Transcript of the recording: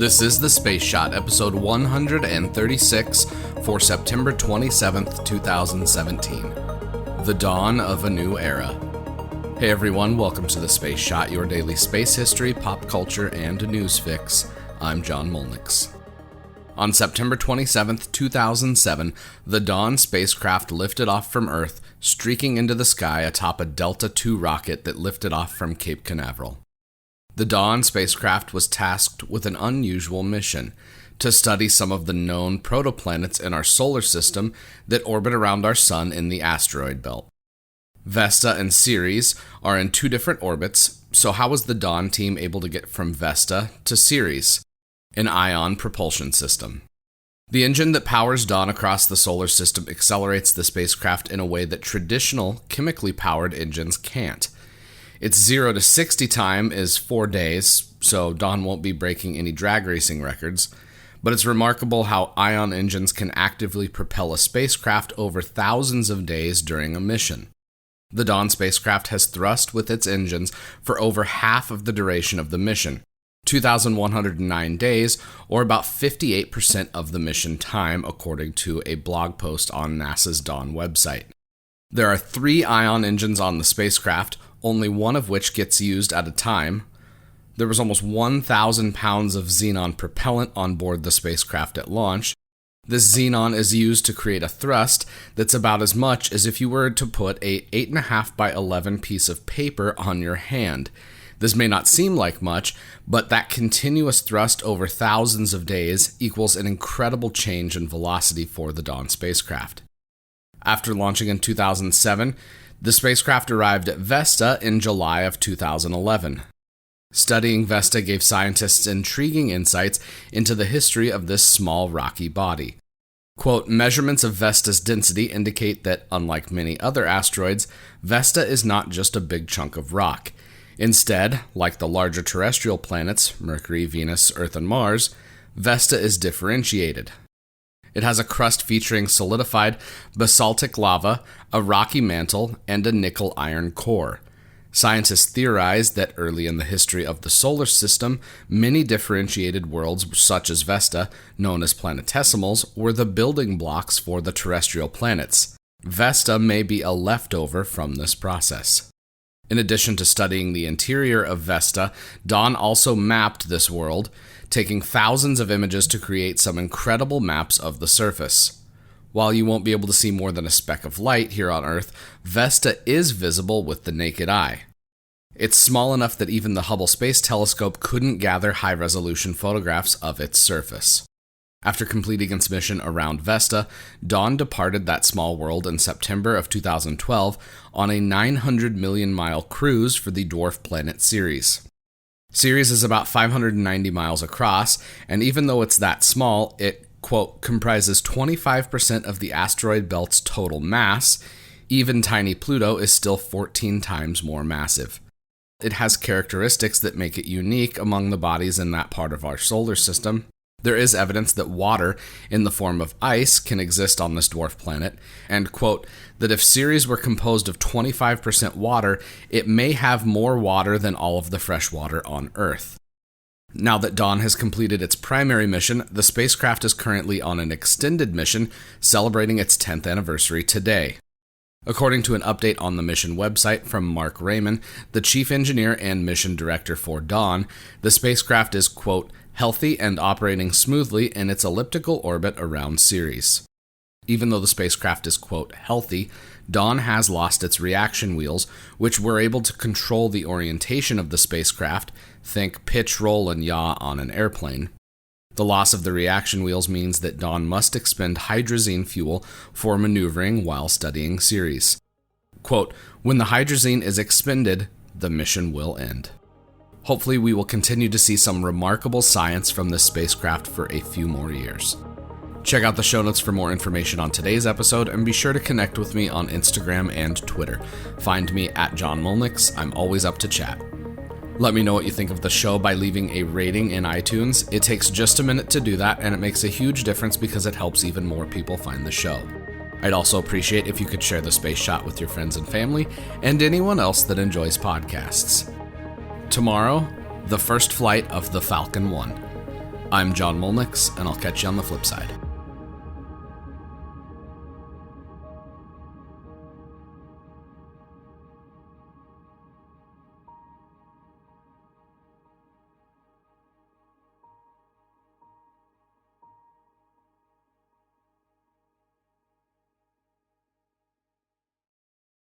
This is The Space Shot, episode 136 for September 27th, 2017. The Dawn of a New Era. Hey everyone, welcome to The Space Shot, your daily space history, pop culture, and news fix. I'm John Molnix. On September 27th, 2007, the Dawn spacecraft lifted off from Earth, streaking into the sky atop a Delta II rocket that lifted off from Cape Canaveral. The Dawn spacecraft was tasked with an unusual mission: to study some of the known protoplanets in our solar system that orbit around our sun in the asteroid belt. Vesta and Ceres are in two different orbits, so how was the Dawn team able to get from Vesta to Ceres? An ion propulsion system. The engine that powers Dawn across the solar system accelerates the spacecraft in a way that traditional, chemically powered engines can't. Its 0 to 60 time is 4 days, so Dawn won't be breaking any drag racing records, but it's remarkable how ion engines can actively propel a spacecraft over thousands of days during a mission. The Dawn spacecraft has thrust with its engines for over half of the duration of the mission, 2,109 days, or about 58% of the mission time, according to a blog post on NASA's Dawn website. There are 3 ion engines on the spacecraft, only one of which gets used at a time. There was almost 1,000 pounds of xenon propellant on board the spacecraft at launch. This xenon is used to create a thrust that's about as much as if you were to put a 8.5 by 11 piece of paper on your hand. This may not seem like much, but that continuous thrust over thousands of days equals an incredible change in velocity for the Dawn spacecraft. After launching in 2007, the spacecraft arrived at Vesta in July of 2011. Studying Vesta gave scientists intriguing insights into the history of this small rocky body. Quote, measurements of Vesta's density indicate that, unlike many other asteroids, Vesta is not just a big chunk of rock. Instead, like the larger terrestrial planets, Mercury, Venus, Earth, and Mars, Vesta is differentiated. It has a crust featuring solidified basaltic lava, a rocky mantle, and a nickel-iron core. Scientists theorize that early in the history of the solar system, many differentiated worlds such as Vesta, known as planetesimals, were the building blocks for the terrestrial planets. Vesta may be a leftover from this process. In addition to studying the interior of Vesta, Dawn also mapped this world, taking thousands of images to create some incredible maps of the surface. While you won't be able to see more than a speck of light here on Earth, Vesta is visible with the naked eye. It's small enough that even the Hubble Space Telescope couldn't gather high-resolution photographs of its surface. After completing its mission around Vesta, Dawn departed that small world in September of 2012 on a 900 million-mile cruise for the dwarf planet Ceres. Ceres is about 590 miles across, and even though it's that small, it, quote, comprises 25% of the asteroid belt's total mass. Even tiny Pluto is still 14 times more massive. It has characteristics that make it unique among the bodies in that part of our solar system. There is evidence that water, in the form of ice, can exist on this dwarf planet, and, quote, that if Ceres were composed of 25% water, it may have more water than all of the fresh water on Earth. Now that Dawn has completed its primary mission, the spacecraft is currently on an extended mission, celebrating its 10th anniversary today. According to an update on the mission website from Mark Raymond, the chief engineer and mission director for Dawn, the spacecraft is, quote, healthy and operating smoothly in its elliptical orbit around Ceres. Even though the spacecraft is, quote, healthy, Dawn has lost its reaction wheels, which were able to control the orientation of the spacecraft, think pitch, roll, and yaw on an airplane. The loss of the reaction wheels means that Dawn must expend hydrazine fuel for maneuvering while studying Ceres. Quote, when the hydrazine is expended, the mission will end. Hopefully we will continue to see some remarkable science from this spacecraft for a few more years. Check out the show notes for more information on today's episode, and be sure to connect with me on Instagram and Twitter. Find me at John Molnix. I'm always up to chat. Let me know what you think of the show by leaving a rating in iTunes. It takes just a minute to do that, and it makes a huge difference because it helps even more people find the show. I'd also appreciate if you could share the Space Shot with your friends and family, and anyone else that enjoys podcasts. Tomorrow, the first flight of the Falcon 1. I'm John Molnix, and I'll catch you on the flip side.